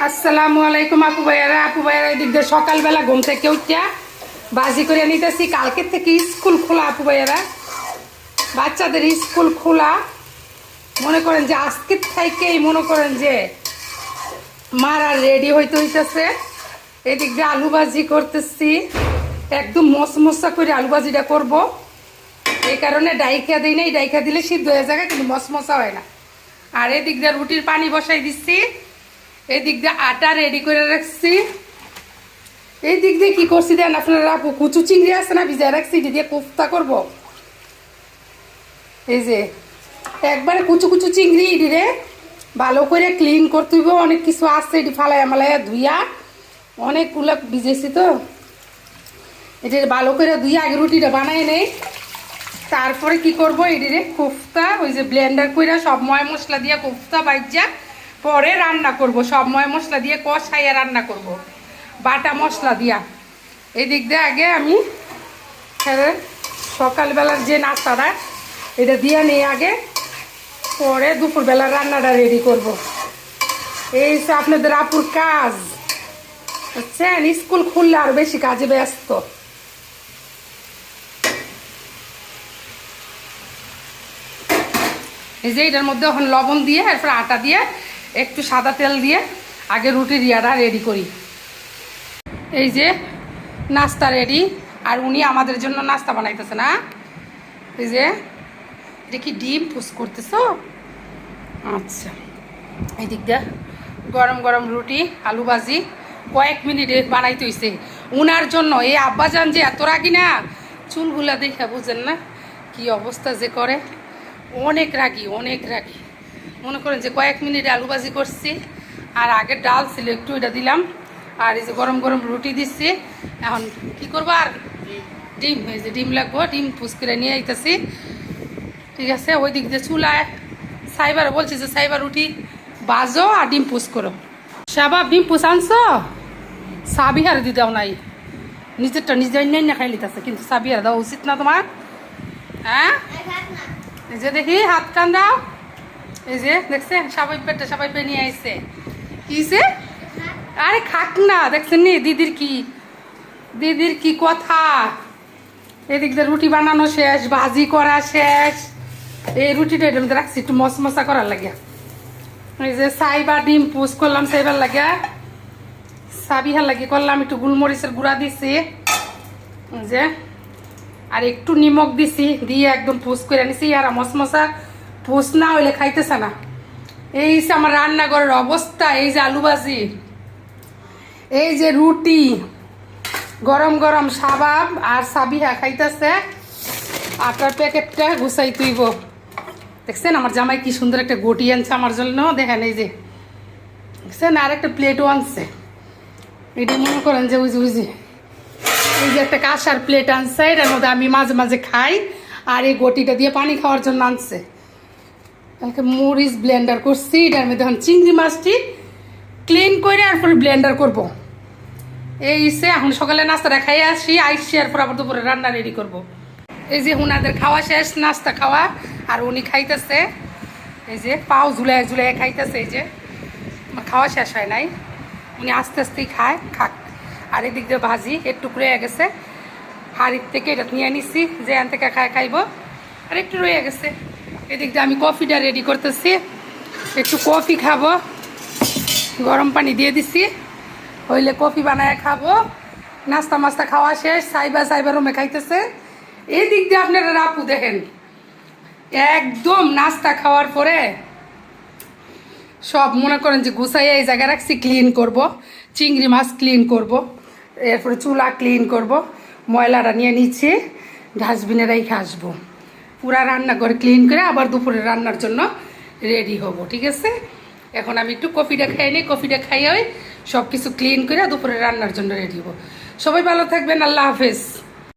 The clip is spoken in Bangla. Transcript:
আসসালামু আলাইকুম আপু ভাইয়ারা এদিক দিয়ে সকালবেলা ঘুম থেকে উঠিয়া বাজি করে নিতেছি। কালকে থেকে স্কুল খোলা আপু ভাইয়ারা, বাচ্চাদের স্কুল খোলা। মনে করেন যে আজকের থেকেই মনে করেন যে মারা রেডি হইতেছে। এদিক দিয়ে আলু ভাজি করতেছি, একদম মশমশা করে আলু ভাজিটা করবো। এই কারণে ডাইখা দিই না, ডাইখা দিলে সিদ্ধ হয়ে যায় কিন্তু মশমশা হয় না। আর এদিক দিয়ে রুটির পানি বসাই দিচ্ছি, এই দিক দিয়ে আটা রেডি করে রাখছি। এই দিক দিয়ে কি করছি দেন আপনারা, কুচু চিংড়ি আছে না, ভিজায় রাখছি, এটি দিয়ে কোফতা করব। এই যে একবারে কুচু কুচু চিংড়ি, এটি রে ভালো করে ক্লিন করতে হইব। অনেক কিছু আছে, এটি ফালাইয়া মালাইয়া ধুইয়া অনেকগুলো ভিজেছি তো, এটি ভালো করে ধুইয়া আগে রুটিটা বানাই নেই। তারপরে কি করব, এটি রে কোফতা ওই যে ব্লেন্ডার করে সব ময় মশলা দিয়ে কোফতা বাইজা পরে রান্না করব। সব ময় মশলা দিয়ে কষাইয়া রান্না করব, বাটা মশলা দিয়া। এই দিক দিয়ে আগে আমি সকালবেলার যে নাস্তাটা এটা দিয়ে নিয়ে আগে, পরে দুপুরবেলার রান্নাটা রেডি করব। এই সে আপনাদের আপুর কাজ বুঝছেন, স্কুল খুললে আর বেশি কাজে ব্যস্ত। এই যে এটার মধ্যে এখন লবণ দিয়ে, এরপর আটা দিয়ে, একটু সাদা তেল দিয়ে আগে রুটির ইয়াটা রেডি করি। এই যে নাস্তা রেডি, আর উনি আমাদের জন্য নাস্তা বানাইতেছে না। এই যে এটা কি ডিম পুষ করতেছ? আচ্ছা, এই দিক দিয়ে গরম গরম রুটি আলু ভাজি কয়েক মিনিটে বানাইতে হইছে উনার জন্য। এই আব্বাজান যে এত রাগি না, চুলগুলা দেখে বুঝেন না কি অবস্থা যে করে। অনেক রাগি, অনেক রাগি। মনে করেন যে কয়েক মিনিটে আলু ভাজি করছি, আর আগে ডাল ছিল একটু, এটা দিলাম। আর এই যে গরম গরম রুটি দিচ্ছি। এখন কি করবো, আর ডিম, এই যে ডিম লাগবো, ডিম পুষ করে নিয়ে আইতেছি। ঠিক আছে, ওই দিক দিয়ে চুলায় সাইবার বলছি যে সাইবার রুটি বাজো আর ডিম পুষ করো। সাবাব ডিম পুষ আনছো, সাবিহার দি দাও নাই, নিজেরটা নিজে না খাই লিতেছে, কিন্তু সাবিহার দেওয়া উচিত না তোমার। হ্যাঁ, এই যে দেখি হাত কান দাও। এই যে দেখছেন সবাই পেটে সবাই পে নিয়ে আইসে কিসে। আরে খাক না, দেখছেন নি দিদির কি কথা। এদিক দিয়ে রুটি বানানো শেষ, ভাজি করা শেষ। এই রুটিটা এটার মধ্যে রাখছি একটু মশমশা করার লাগে। এই যে সাইবার ডিম পুষ করলাম, সাইবার লাগে সাবিহার লাগে করলাম, একটু গোলমরিচের গুঁড়া দিছি যে, আর একটু নিমক দিছি, দিয়ে একদম পুষ করে নিছি। আর মশমশা পুষ না হইলে খাইতেছে না। এই যে আমার রান্নাঘরের অবস্থা। এই যে আলু ভাজি, এই যে রুটি গরম গরম সাবাব আর সাবিহা খাইতেছে। আটার প্যাকেটটা গুছাই তুইব। দেখছেন আমার জামাই কি সুন্দর একটা গটি আনছে আমার জন্য, দেখেন। এই যে দেখছেন, আর একটা প্লেটও আনছে। এটা মনে করেন যে বুঝি এই যে একটা কাঁসার প্লেট আনছে, এটার মধ্যে আমি মাঝে মাঝে খাই। আর এই গটিটা দিয়ে পানি খাওয়ার জন্য আনছে। মরিচ ব্লেন্ডার করছি, এটার মধ্যে এখন চিংড়ি মাছটি ক্লিন করে এরপরে ব্লেন্ডার করব। এই সে এখন সকালে নাস্তাটা খাই আসি, আইসি এরপর আবার দুপুরে রান্না রেডি করব। এই যে উনাদের খাওয়া শেষ, নাস্তা খাওয়া, আর উনি খাইতেছে। এই যে পাও ঝুলাই ঝুলাই খাইতেছে। এই যে খাওয়া শেষ হয় নাই, উনি আস্তে আস্তেই খাক। আর এদিক দিয়ে ভাজি একটু রয়ে গেছে, হাড়ির থেকে এটা নিয়ে নিছি, যে এখান থেকে খাইব। আর একটু রয়ে গেছে। এদিক দিয়ে আমি কফিটা রেডি করতেছি, একটু কফি খাবো। গরম পানি দিয়ে দিছি, হইলে কফি বানায় খাবো। নাস্তা মাস্তা খাওয়া শেষ, সাইবার রুমে খাইতেছে। এই দিক দিয়ে আপনারা আপু দেখেন, একদম নাস্তা খাওয়ার পরে সব মনে করেন যে গুছাইয়া এই জায়গায় রাখছি, ক্লিন করব। চিংড়ি মাছ ক্লিন করব, এরপরে চুলা ক্লিন করব। ময়লাটা নিয়ে নিচ্ছে, ডাস্টবিনে রেখে আসবো। পুরা রান্না করে ক্লিন করে আবার দুপুরে রান্নার জন্য রেডি হব। ঠিক আছে, এখন আমি একটু কফিটা খাই নিই, কফিটা খাইয়ে সব কিছু ক্লিন করে দুপুরে রান্নার জন্য রেডি হব। সবাই ভালো থাকবেন, আল্লাহ হাফেজ।